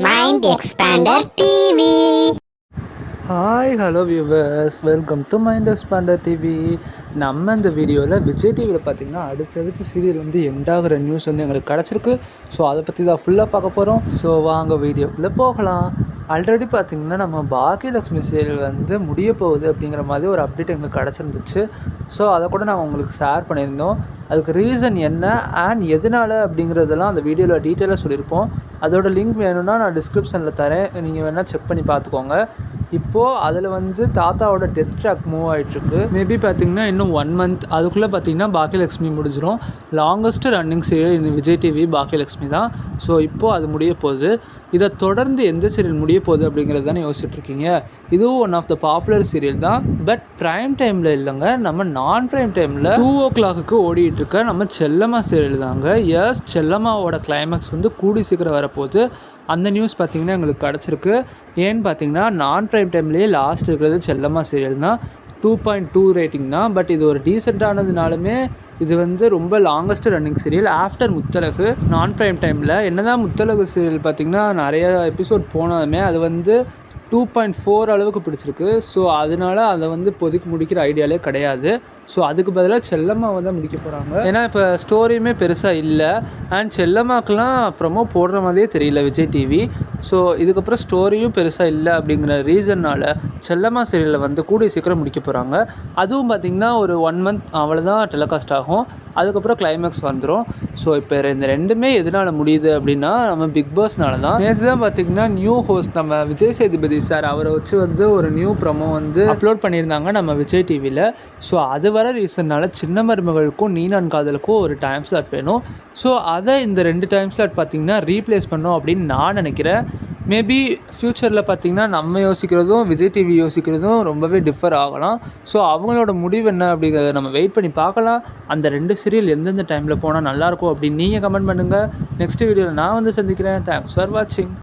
Mind Expander TV. Hi hello viewers, welcome to Mind Expander TV. நம்ம இந்த வீடியோவில் விஜய் டிவியில் பார்த்திங்கன்னா அடுத்தடுத்து சீரியல் வந்து எண்டாகிற நியூஸ் வந்து எங்களுக்கு கிடச்சிருக்கு. ஸோ அதை பற்றி தான் ஃபுல்லாக பார்க்க போகிறோம். ஸோ வாங்க வீடியோக்குள்ளே போகலாம். ஆல்ரெடி பார்த்திங்கன்னா நம்ம பாக்கியலக்ஷ்மி சீரியல் வந்து முடிய போகுது அப்படிங்கிற மாதிரி ஒரு அப்டேட் எங்களுக்கு கிடச்சிருந்துச்சு. ஸோ அதை கூட நான் உங்களுக்கு ஷேர் பண்ணியிருந்தோம். அதுக்கு ரீசன் என்ன அண்ட் எதனால் அப்படிங்கிறதெல்லாம் அந்த வீடியோவில் டீட்டெயிலாக சொல்லியிருப்போம். அதோட லிங்க் வேணும்னா நான் டிஸ்கிரிப்ஷனில் தரேன், நீங்கள் வேணால் செக் பண்ணி பார்த்துக்கோங்க. இப்போது அதில் வந்து தாத்தாவோட டெத் ட்ராக் மூவ் ஆகிட்டுருக்கு. மேபி பார்த்திங்கன்னா இன்னும் 1 month அதுக்குள்ளே பார்த்திங்கன்னா பாக்கியலக்ஷ்மி முடிஞ்சிடும். லாங்கஸ்ட் ரன்னிங் சீரியல் இந்த விஜய் டிவி பாக்கியலக்ஷ்மி தான். ஸோ இப்போது அது முடிய போகுது. இதை தொடர்ந்து எந்த சீரியல் முடிய போகுது அப்படிங்கிறது தானே யோசிச்சுட்ருக்கீங்க. இதுவும் one of the popular serial தான். பட் ப்ரைம் டைமில் இல்லைங்க, நம்ம நான் ப்ரைம் டைமில் 2 o'clock ஓடிட்டுருக்க நம்ம செல்லம்மா சீரியல் தாங்க. எஸ், செல்லம்மாவோட கிளைமேக்ஸ் வந்து கூடி சீக்கிரம் வரப்போகுது. அந்த நியூஸ் பார்த்திங்கன்னா எங்களுக்கு கிடச்சிருக்கு. ஏன்னு பார்த்தீங்கன்னா நான் ப்ரைம் டைம்லேயே லாஸ்ட் இருக்கிறது செல்லம்மா சீரியல் தான். 2.2 ரேட்டிங் தான். பட் இது ஒரு டீசெண்டானதுனாலுமே இது வந்து ரொம்ப longest running serial after Muthazhagu. நான் ப்ரைம் டைமில் என்னதான் முத்தழகு சீரியல் பார்த்திங்கன்னா நிறைய எபிசோட் போனாலுமே அது வந்து 2.4 அளவுக்கு பிடிச்சிருக்கு. ஸோ அதனால அதை வந்து இப்போதைக்கு முடிக்கிற ஐடியாலே கிடையாது. ஸோ அதுக்கு பதிலாக செல்லம்மாவை தான் முடிக்க போகிறாங்க. ஏன்னா இப்போ ஸ்டோரியுமே பெருசாக இல்லை அண்ட் செல்லம்மாக்கெலாம் ப்ரொமோ போடுற மாதிரியே தெரியல விஜய் டிவி. ஸோ இதுக்கப்புறம் ஸ்டோரியும் பெருசாக இல்லை அப்படிங்கிற ரீசன்னால் செல்லம்மா சீரியலில் வந்து கூடிய சீக்கிரம் முடிக்க போகிறாங்க. அதுவும் பார்த்திங்கன்னா ஒரு 1 month அவ்வளோதான் டெலிகாஸ்ட் ஆகும். அதுக்கப்புறம் கிளைமேக்ஸ் வந்துடும். ஸோ இப்போ இந்த ரெண்டுமே எதனால் முடியுது அப்படின்னா நம்ம பிக் பாஸ்னால தான். நேற்று தான் பார்த்திங்கன்னா நியூ ஹோஸ்ட் நம்ம விஜய் சேதுபதி சார் அவரை வச்சு வந்து ஒரு நியூ ப்ரொமோ வந்து அப்லோட் பண்ணியிருந்தாங்க நம்ம விஜய் டிவியில். ஸோ அது வர ரீசன்னால் சின்ன மருமகளுக்கும் நீ நான் காதலுக்கும் ஒரு டைம் ஸ்லாட் வேணும். ஸோ அதை இந்த 2 டைம் ஸ்லாட் பார்த்திங்கன்னா ரீப்ளேஸ் பண்ணோம் அப்படின்னு நான் நினைக்கிறேன். மேபி ஃப்யூச்சரில் பார்த்திங்கன்னா நம்ம யோசிக்கிறதும் விஜய் டிவி யோசிக்கிறதும் ரொம்பவே டிஃபர் ஆகலாம். ஸோ அவங்களோட முடிவு என்ன அப்படிங்கிறத நம்ம வெயிட் பண்ணி பார்க்கலாம். அந்த 2 சீரியல் எந்தெந்த டைமில் போனால் நல்லாயிருக்கும் அப்படின்னு நீங்கள் கமெண்ட் பண்ணுங்கள். நெக்ஸ்ட் வீடியோவில் நான் வந்து சந்திக்கிறேன். தேங்க்ஸ் ஃபார் வாட்சிங்.